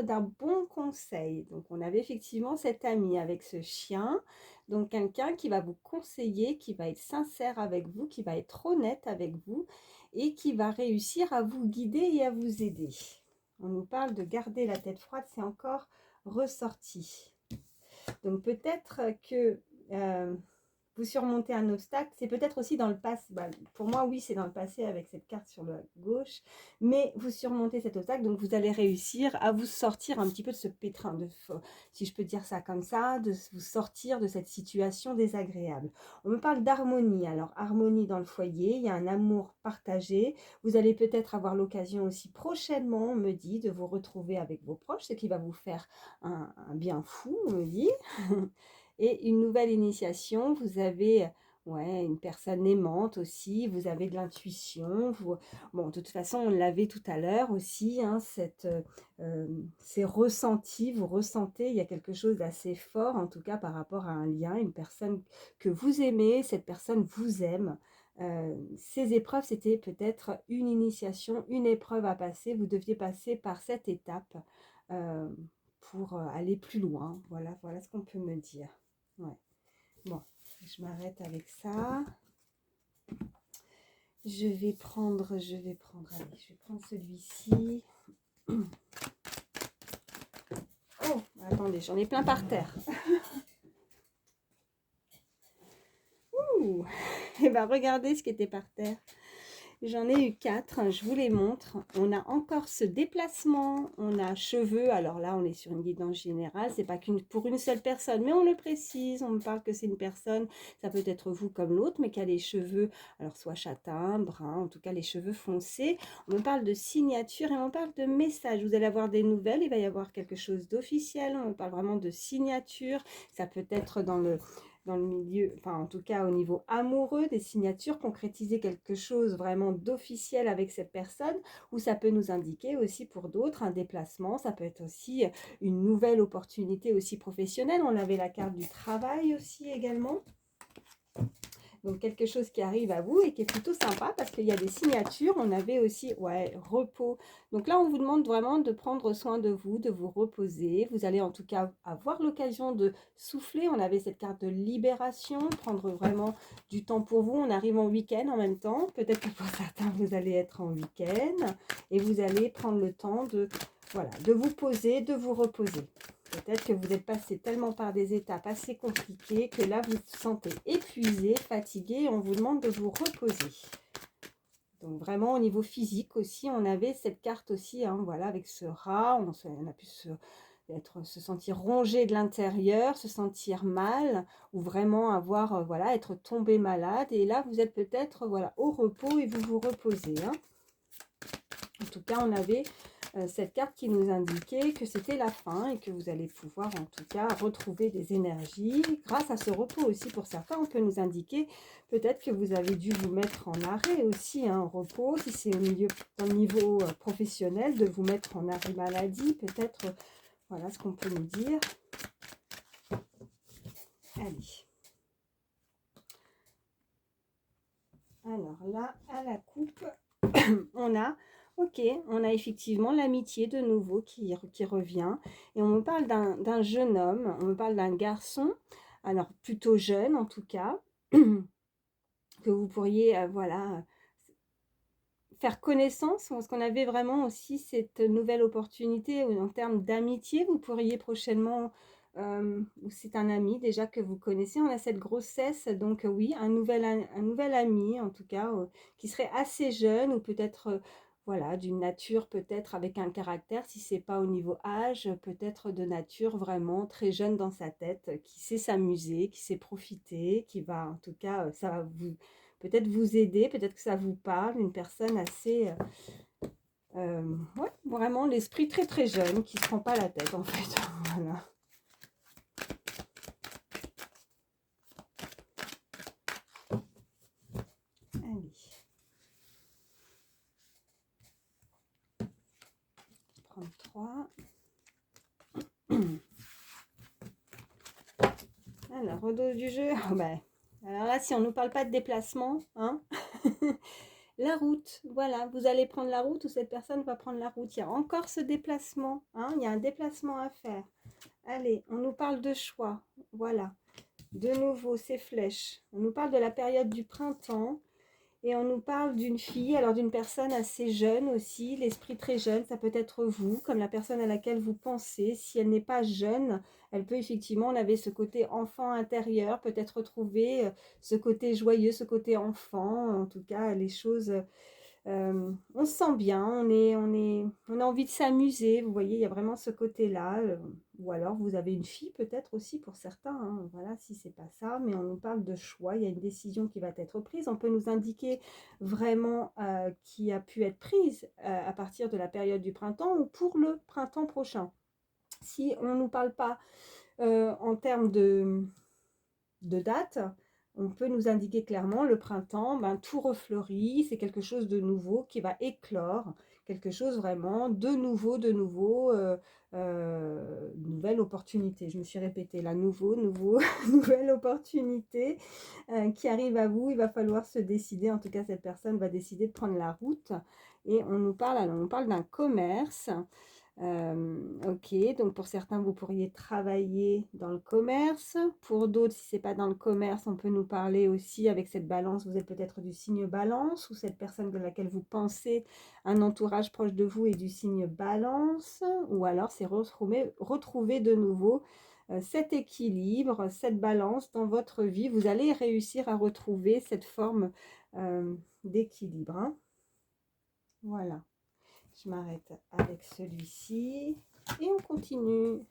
d'un bon conseil. Donc, on avait effectivement cet ami avec ce chien. Donc, quelqu'un qui va vous conseiller, qui va être sincère avec vous, qui va être honnête avec vous et qui va réussir à vous guider et à vous aider. On nous parle de garder la tête froide, c'est encore ressorti. Donc, peut-être que... vous surmontez un obstacle, c'est peut-être aussi dans le passé, pour moi oui c'est dans le passé avec cette carte sur la gauche, mais vous surmontez cet obstacle, donc vous allez réussir à vous sortir un petit peu de ce pétrin, si je peux dire ça comme ça, de vous sortir de cette situation désagréable. On me parle d'harmonie, alors harmonie dans le foyer, il y a un amour partagé, vous allez peut-être avoir l'occasion aussi prochainement, on me dit, de vous retrouver avec vos proches, ce qui va vous faire un bien fou, on me dit. Et une nouvelle initiation, vous avez ouais, une personne aimante aussi, vous avez de l'intuition. Bon, de toute façon, on l'avait tout à l'heure aussi, hein, ces ressentis, vous ressentez, il y a quelque chose d'assez fort, en tout cas par rapport à un lien, une personne que vous aimez, cette personne vous aime. Ces épreuves, c'était peut-être une initiation, une épreuve à passer, vous deviez passer par cette étape pour aller plus loin. Voilà ce qu'on peut me dire. Ouais. Bon, je m'arrête avec ça. Je vais prendre celui-ci. Oh, attendez, j'en ai plein par terre. Ouh, et ben regardez ce qui était par terre. J'en ai eu 4, je vous les montre. On a encore ce déplacement, on a cheveux. Alors là, on est sur une guidance générale, c'est pas pour une seule personne, mais on le précise, on me parle que c'est une personne, ça peut être vous comme l'autre, mais qui a les cheveux, alors soit châtain, brun, en tout cas les cheveux foncés. On me parle de signature et on me parle de message. Vous allez avoir des nouvelles, il va y avoir quelque chose d'officiel, on me parle vraiment de signature. Ça peut être dans le milieu, enfin en tout cas au niveau amoureux, des signatures, concrétiser quelque chose vraiment d'officiel avec cette personne, ou ça peut nous indiquer aussi pour d'autres un déplacement, ça peut être aussi une nouvelle opportunité aussi professionnelle. On avait la carte du travail aussi également. Donc quelque chose qui arrive à vous et qui est plutôt sympa parce qu'il y a des signatures. On avait aussi, ouais, repos. Donc là, on vous demande vraiment de prendre soin de vous reposer. Vous allez en tout cas avoir l'occasion de souffler. On avait cette carte de libération, prendre vraiment du temps pour vous. On arrive en week-end en même temps. Peut-être que pour certains, vous allez être en week-end et vous allez prendre le temps de, voilà, de vous poser, de vous reposer. Peut-être que vous êtes passé tellement par des étapes assez compliquées que là, vous vous sentez épuisé, fatigué. On vous demande de vous reposer. Donc vraiment, au niveau physique aussi, on avait cette carte aussi, hein, voilà, avec ce rat. On a pu se sentir rongé de l'intérieur, se sentir mal, ou vraiment avoir, voilà, être tombé malade. Et là, vous êtes peut-être, voilà, au repos et vous vous reposez, hein. En tout cas, on avait cette carte qui nous indiquait que c'était la fin et que vous allez pouvoir en tout cas retrouver des énergies grâce à ce repos aussi. Pour certains, on peut nous indiquer peut-être que vous avez dû vous mettre en arrêt aussi, hein, en repos, si c'est au niveau professionnel, de vous mettre en arrêt maladie, peut-être, voilà ce qu'on peut nous dire. Allez. Alors là, à la coupe, on a... Ok, on a effectivement l'amitié de nouveau qui revient. Et on me parle d'un jeune homme, on me parle d'un garçon, alors plutôt jeune en tout cas, que vous pourriez, voilà, faire connaissance, parce qu'on avait vraiment aussi cette nouvelle opportunité en termes d'amitié. Vous pourriez prochainement, c'est un ami déjà que vous connaissez, on a cette grossesse, donc oui, un nouvel ami en tout cas, qui serait assez jeune ou peut-être, voilà, d'une nature peut-être avec un caractère, si c'est pas au niveau âge, peut-être de nature vraiment très jeune dans sa tête, qui sait s'amuser, qui sait profiter, qui va en tout cas, ça va vous peut-être vous aider, peut-être que ça vous parle, une personne assez, ouais, vraiment l'esprit très très jeune, qui ne se prend pas la tête en fait, voilà. Allez. 33. Alors, au dos du jeu, oh ben, alors là, si on ne nous parle pas de déplacement, hein, la route, voilà, vous allez prendre la route ou cette personne va prendre la route. Il y a encore ce déplacement, hein, il y a un déplacement à faire. Allez, on nous parle de choix, voilà. De nouveau, ces flèches. On nous parle de la période du printemps et on nous parle d'une fille, alors d'une personne assez jeune aussi, l'esprit très jeune, ça peut être vous, comme la personne à laquelle vous pensez. Si elle n'est pas jeune, elle peut effectivement, on avait ce côté enfant intérieur, peut-être retrouver ce côté joyeux, ce côté enfant, en tout cas les choses... on se sent bien, on a envie de s'amuser, vous voyez, il y a vraiment ce côté-là. Ou alors vous avez une fille peut-être aussi pour certains, hein, voilà, si c'est pas ça, mais on nous parle de choix, il y a une décision qui va être prise. On peut nous indiquer vraiment qui a pu être prise à partir de la période du printemps ou pour le printemps prochain. Si on ne nous parle pas en termes de date, on peut nous indiquer clairement le printemps, ben, tout refleurit, c'est quelque chose de nouveau qui va éclore, quelque chose vraiment de nouveau, nouvelle opportunité. Je me suis répétée là, nouveau, nouvelle opportunité qui arrive à vous. Il va falloir se décider, en tout cas cette personne va décider de prendre la route et on nous parle, alors on parle d'un commerce. Ok, donc pour certains, vous pourriez travailler dans le commerce. Pour d'autres, si ce n'est pas dans le commerce, on peut nous parler aussi avec cette balance. Vous êtes peut-être du signe balance ou cette personne de laquelle vous pensez, un entourage proche de vous est du signe balance. Ou alors, c'est retrouver de nouveau cet équilibre, cette balance dans votre vie. Vous allez réussir à retrouver cette forme d'équilibre, hein. Voilà. Je m'arrête avec celui-ci. Et on continue.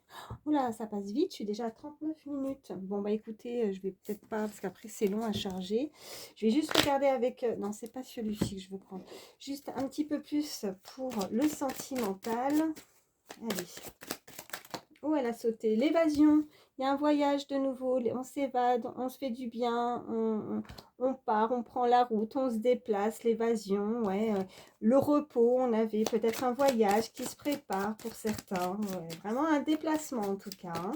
Oula, ça passe vite, je suis déjà à 39 minutes. Bon, bah écoutez, je vais peut-être pas, parce qu'après c'est long à charger. Je vais juste regarder avec... non, c'est pas celui-ci que je veux prendre. Juste un petit peu plus pour le sentimental. Allez. Oh, elle a sauté. L'évasion. Il y a un voyage de nouveau. On s'évade, on se fait du bien. On part, on prend la route, on se déplace. L'évasion, ouais. Le repos, on avait peut-être un voyage qui se prépare pour certains. Ouais, vraiment un déplacement en tout cas. Hein.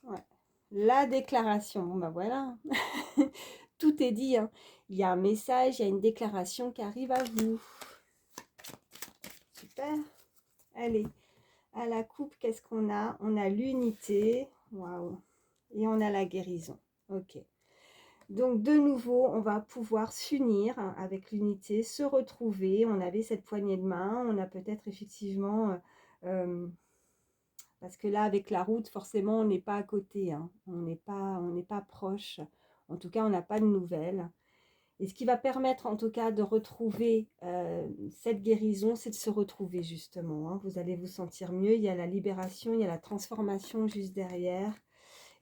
Ouais. La déclaration. Bon, bah voilà. Tout est dit. Hein. Il y a un message, il y a une déclaration qui arrive à vous. Super. Allez. À la coupe, qu'est-ce qu'on a? On a l'unité. Waouh. Et on a la guérison. Ok. Donc, de nouveau, on va pouvoir s'unir avec l'unité, se retrouver. On avait cette poignée de main. On a peut-être effectivement... parce que là, avec la route, forcément, on n'est pas à côté. Hein. On n'est pas proche. En tout cas, on n'a pas de nouvelles. Et ce qui va permettre en tout cas de retrouver cette guérison, c'est de se retrouver justement. Hein. Vous allez vous sentir mieux. Il y a la libération, il y a la transformation juste derrière.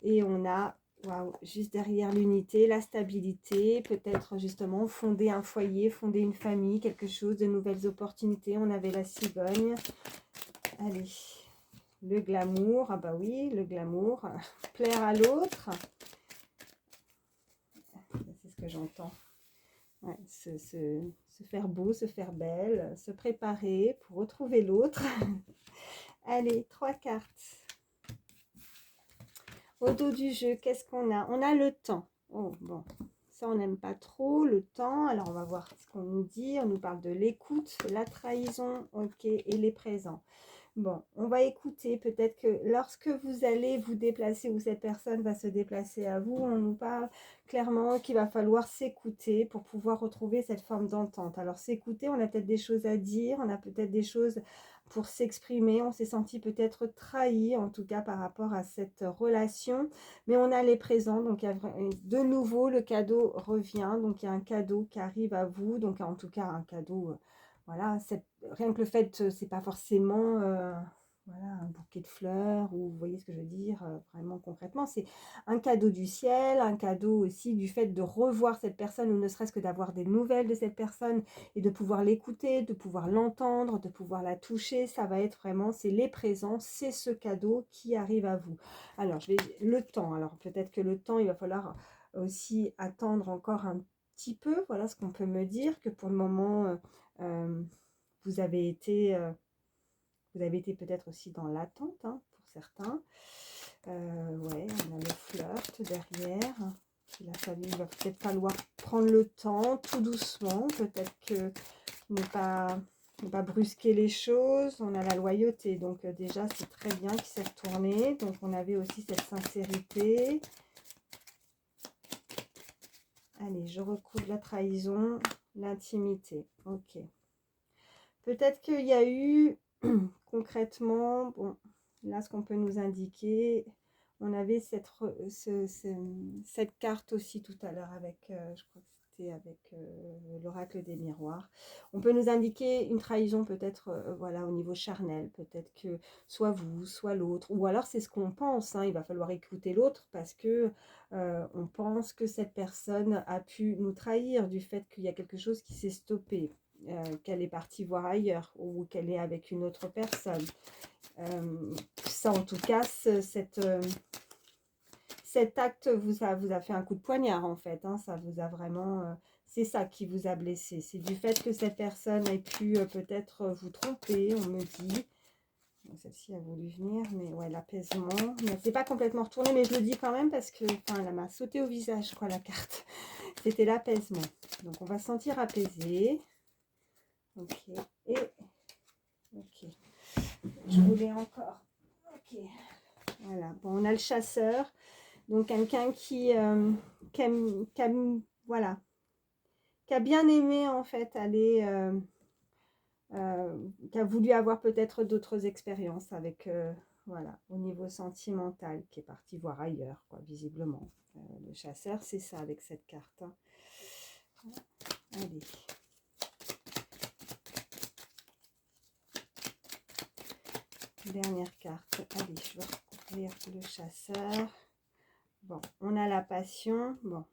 Et on a, waouh, juste derrière l'unité, la stabilité, peut-être justement fonder un foyer, fonder une famille, quelque chose, de nouvelles opportunités. On avait la cigogne. Allez, le glamour. Ah bah oui, le glamour. Plaire à l'autre. C'est ce que j'entends. Ouais, se faire beau, se faire belle, se préparer pour retrouver l'autre. Allez, 3 cartes. Au dos du jeu, qu'est-ce qu'on a? On a le temps. Oh, bon, ça on n'aime pas trop, le temps. Alors on va voir ce qu'on nous dit. On nous parle de l'écoute, la trahison, ok, et les présents. Bon, on va écouter. Peut-être que lorsque vous allez vous déplacer ou cette personne va se déplacer à vous, on nous parle clairement qu'il va falloir s'écouter pour pouvoir retrouver cette forme d'entente. Alors s'écouter, on a peut-être des choses à dire, on a peut-être des choses pour s'exprimer, on s'est senti peut-être trahi, en tout cas par rapport à cette relation, mais on a les présents, donc il y a de nouveau le cadeau revient, donc il y a un cadeau qui arrive à vous, donc en tout cas un cadeau... Voilà, rien que le fait, c'est pas forcément voilà, un bouquet de fleurs, ou vous voyez ce que je veux dire, vraiment concrètement, c'est un cadeau du ciel, un cadeau aussi du fait de revoir cette personne, ou ne serait-ce que d'avoir des nouvelles de cette personne, et de pouvoir l'écouter, de pouvoir l'entendre, de pouvoir la toucher, ça va être vraiment, c'est les présents, c'est ce cadeau qui arrive à vous. Alors, le temps, alors peut-être que le temps, il va falloir aussi attendre encore un petit peu, voilà ce qu'on peut me dire, que pour le moment... vous avez été peut-être aussi dans l'attente, hein, pour certains. Ouais, on a le flirt derrière. Il va peut-être falloir prendre le temps, tout doucement. Peut-être que ne pas brusquer les choses. On a la loyauté, donc déjà c'est très bien qu'il s'est retourné. Donc on avait aussi cette sincérité. Allez, je recouvre la trahison, l'intimité. Ok. Peut-être qu'il y a eu concrètement, bon, là ce qu'on peut nous indiquer, on avait cette carte aussi tout à l'heure avec, je crois que c'était avec l'oracle des miroirs. On peut nous indiquer une trahison peut-être, voilà, au niveau charnel, peut-être que soit vous, soit l'autre, ou alors c'est ce qu'on pense, hein, il va falloir écouter l'autre parce que on pense que cette personne a pu nous trahir du fait qu'il y a quelque chose qui s'est stoppé. Qu'elle est partie voir ailleurs ou qu'elle est avec une autre personne. Ça, en tout cas, cet acte vous a fait un coup de poignard, en fait. Hein, ça vous a vraiment... c'est ça qui vous a blessé. C'est du fait que cette personne ait pu peut-être vous tromper, on me dit. Celle-ci a voulu venir, mais ouais, l'apaisement. C'est pas complètement retourné, mais je le dis quand même parce que elle m'a sauté au visage, quoi, la carte. C'était l'apaisement. Donc, on va se sentir apaisé. Ok, et ok, je voulais encore, ok, voilà, bon, on a le chasseur, donc quelqu'un qui voilà, qui a bien aimé en fait aller, qui a voulu avoir peut-être d'autres expériences avec, voilà, au niveau sentimental, qui est parti voir ailleurs, quoi, visiblement. Le chasseur, c'est ça avec cette carte. Hein. Allez. Dernière carte. Allez, je vais ouvrir le chasseur. Bon, on a la passion. Bon.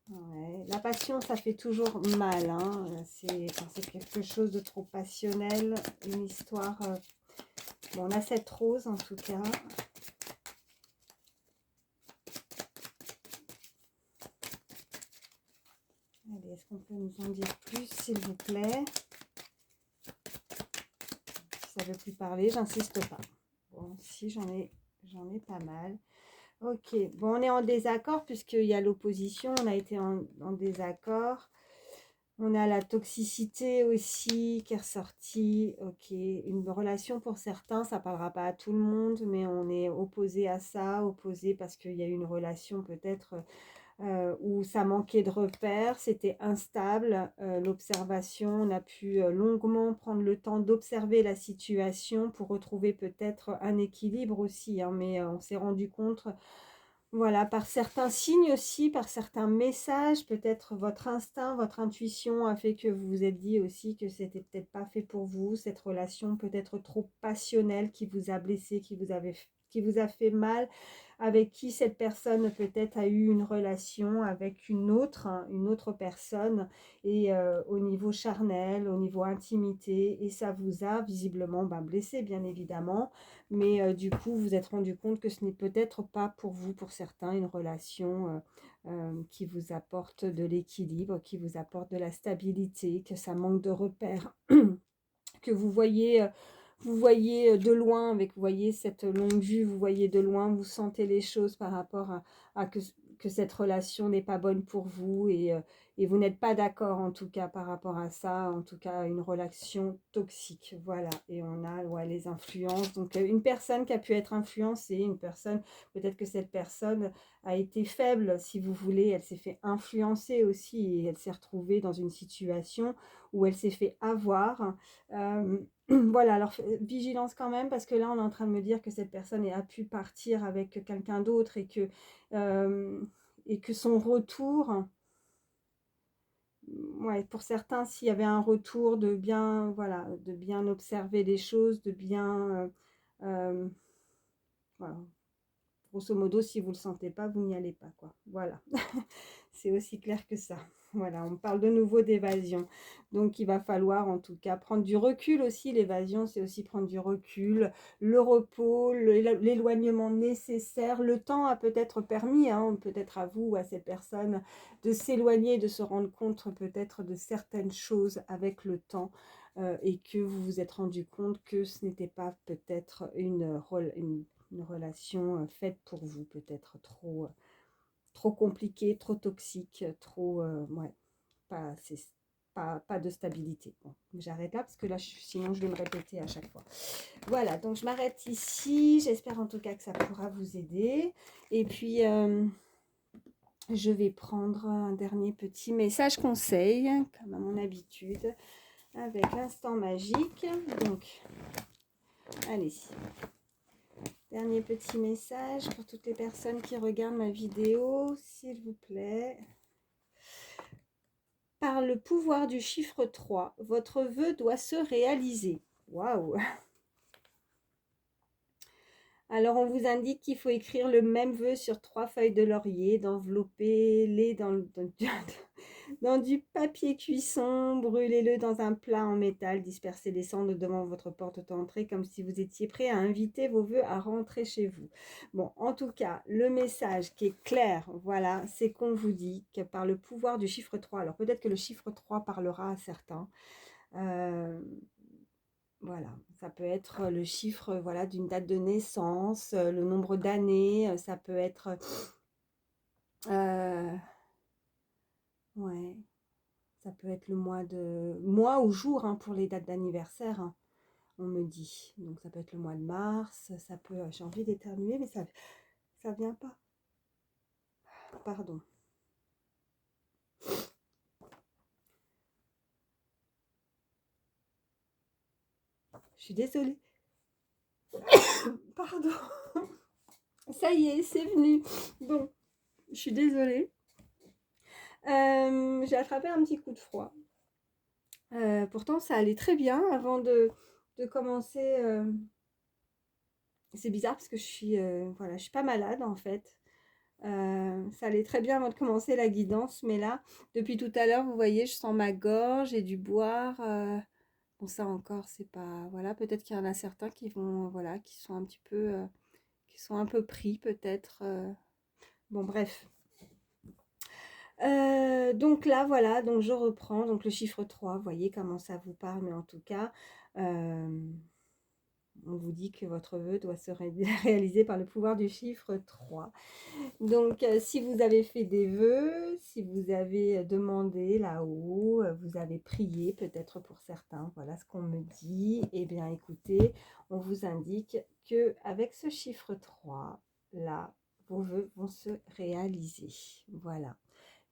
Ouais. La passion, ça fait toujours mal. Hein. Quand c'est quelque chose de trop passionnel. Une histoire... Bon, on a cette rose en tout cas. Allez, est-ce qu'on peut nous en dire plus, s'il vous plaît? Si ça ne veut plus parler, j'insiste pas. Bon, si j'en ai pas mal. Ok, bon, on est en désaccord puisqu'il y a l'opposition, on a été en désaccord. On a la toxicité aussi qui est ressortie. Ok, une relation pour certains, ça ne parlera pas à tout le monde, mais on est opposé à ça, opposé parce qu'il y a eu une relation peut-être où ça manquait de repères, c'était instable, l'observation, on a pu longuement prendre le temps d'observer la situation pour retrouver peut-être un équilibre aussi, hein, mais on s'est rendu compte, voilà, par certains signes aussi, par certains messages, peut-être votre instinct, votre intuition a fait que vous vous êtes dit aussi que c'était peut-être pas fait pour vous, cette relation peut-être trop passionnelle qui vous a blessé, qui vous a fait mal, avec qui cette personne peut-être a eu une relation avec une autre personne, et au niveau charnel, au niveau intimité, et ça vous a visiblement blessé, bien évidemment, mais du coup, vous vous êtes rendu compte que ce n'est peut-être pas pour vous, pour certains, une relation qui vous apporte de l'équilibre, qui vous apporte de la stabilité, que ça manque de repères, que vous voyez de loin, vous voyez cette longue vue, vous voyez de loin, vous sentez les choses par rapport à que cette relation n'est pas bonne pour vous, et vous n'êtes pas d'accord en tout cas par rapport à ça, en tout cas une relation toxique, voilà. Et on a les influences, donc une personne qui a pu être influencée, une personne, peut-être que cette personne a été faible, si vous voulez, elle s'est fait influencer aussi, et elle s'est retrouvée dans une situation où elle s'est fait avoir. Voilà, alors vigilance quand même, parce que là on est en train de me dire que cette personne a pu partir avec quelqu'un d'autre, et que son retour, ouais, pour certains, s'il y avait un retour de bien, voilà, de bien observer les choses, de bien, voilà. Grosso modo, si vous ne le sentez pas, vous n'y allez pas, quoi. Voilà. C'est aussi clair que ça. Voilà, on parle de nouveau d'évasion. Donc, il va falloir en tout cas prendre du recul aussi. L'évasion, c'est aussi prendre du recul, le repos, l'éloignement nécessaire. Le temps a peut-être permis, hein, peut-être à vous ou à cette personne, de s'éloigner, de se rendre compte peut-être de certaines choses avec le temps, et que vous vous êtes rendu compte que ce n'était pas peut-être une relation faite pour vous, peut-être trop compliqué, trop toxique, trop, ouais, pas de stabilité. Bon, j'arrête là parce que là, sinon je vais me répéter à chaque fois. Voilà, donc je m'arrête ici. J'espère en tout cas que ça pourra vous aider. Et puis, je vais prendre un dernier petit message conseil, comme à mon habitude, avec l'instant magique. Donc, allez-y. Dernier petit message pour toutes les personnes qui regardent ma vidéo, s'il vous plaît. Par le pouvoir du chiffre 3, votre vœu doit se réaliser. Waouh! Alors, on vous indique qu'il faut écrire le même vœu sur 3 feuilles de laurier, d'envelopper-les dans du papier cuisson, brûlez-le dans un plat en métal, dispersez les cendres devant votre porte d'entrée comme si vous étiez prêt à inviter vos vœux à rentrer chez vous. Bon, en tout cas, le message qui est clair, voilà, c'est qu'on vous dit que par le pouvoir du chiffre 3, alors peut-être que le chiffre 3 parlera à certains, voilà, ça peut être le chiffre, voilà, d'une date de naissance, le nombre d'années, ça peut être, ouais, ça peut être le mois ou jour, hein, pour les dates d'anniversaire, hein, on me dit. Donc ça peut être le mois de mars, ça peut, j'ai envie d'éternuer, mais ça vient pas. Pardon. Je suis désolée. Pardon. Ça y est, c'est venu. Bon, je suis désolée. J'ai attrapé un petit coup de froid. Pourtant, ça allait très bien avant de commencer. C'est bizarre parce que voilà, je suis pas malade en fait. Ça allait très bien avant de commencer la guidance, mais là, depuis tout à l'heure, vous voyez, je sens ma gorge et du boire. Bon, ça encore, c'est pas... Voilà, peut-être qu'il y en a certains qui vont, voilà, qui sont un petit peu... qui sont un peu pris, peut-être. Bon, bref. Donc là, voilà, donc je reprends. Donc le chiffre 3, vous voyez comment ça vous parle, mais en tout cas... on vous dit que votre vœu doit se réaliser par le pouvoir du chiffre 3. Donc, si vous avez fait des vœux, si vous avez demandé là-haut, vous avez prié peut-être pour certains, voilà ce qu'on me dit. Eh bien, écoutez, on vous indique que avec ce chiffre 3, là, vos vœux vont se réaliser. Voilà.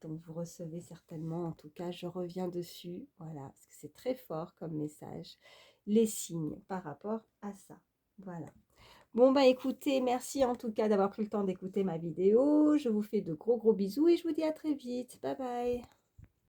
Donc, vous recevez certainement, en tout cas, je reviens dessus, voilà, parce que c'est très fort comme message, les signes par rapport à ça. Voilà. Bon, bah écoutez, merci en tout cas d'avoir pris le temps d'écouter ma vidéo. Je vous fais de gros bisous et je vous dis à très vite. Bye bye.